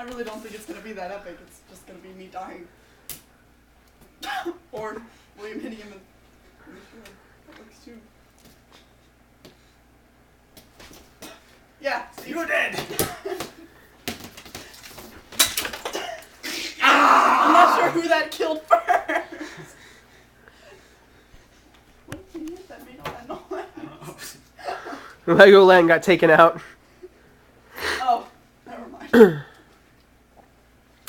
I really don't think it's gonna be that epic. It's just gonna be me dying. Or William hitting him in the shoulder. That works too. Yeah, so You're dead! I'm not sure who that killed first. What did he hit that made all that noise? Legoland got taken out. Oh, never mind.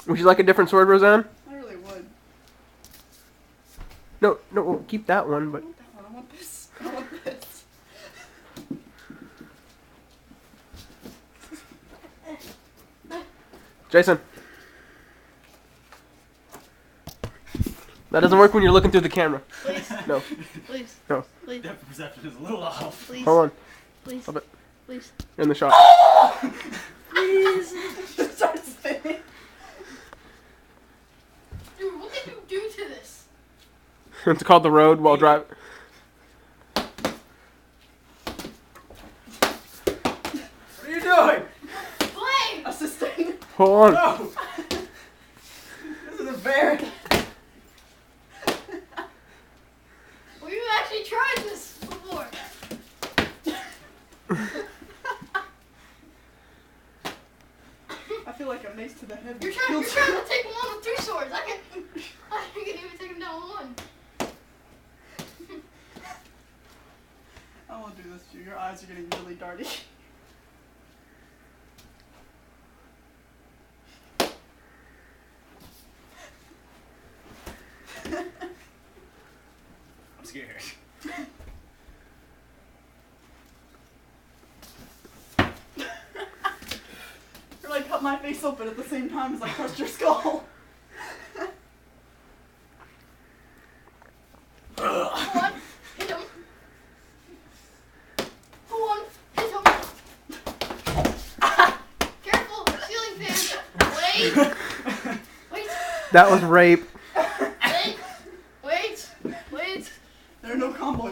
Would you like a different sword, Roseanne? I really would. No, we'll keep that one, but... I want that one. I want this. I want this. Jason. That doesn't work when you're looking through the camera. Please. No. Please. No. Please. Depth of perception is a little off. Please. Hold on. Please. Stop it. Please. You're in the shot. Please. Just starts spinning. Dude, what did you do to this? It's called The Road while driving. What are you doing? Blame! Assisting. Hold on. No! This isn't fair. We've actually tried this before. I feel like a mace to the head. You're trying to take him on with 2 swords. I can even take him down with 1. I won't do this to you. Your eyes are getting really darty. I'm scared. You're like cut my face open at the same time as I crushed your skull. Go on. Hit him. Go on. Hit him. Careful. Ceiling fan. Wait. Wait. That was rape. Wait. Wait. There are no combo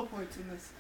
points in this.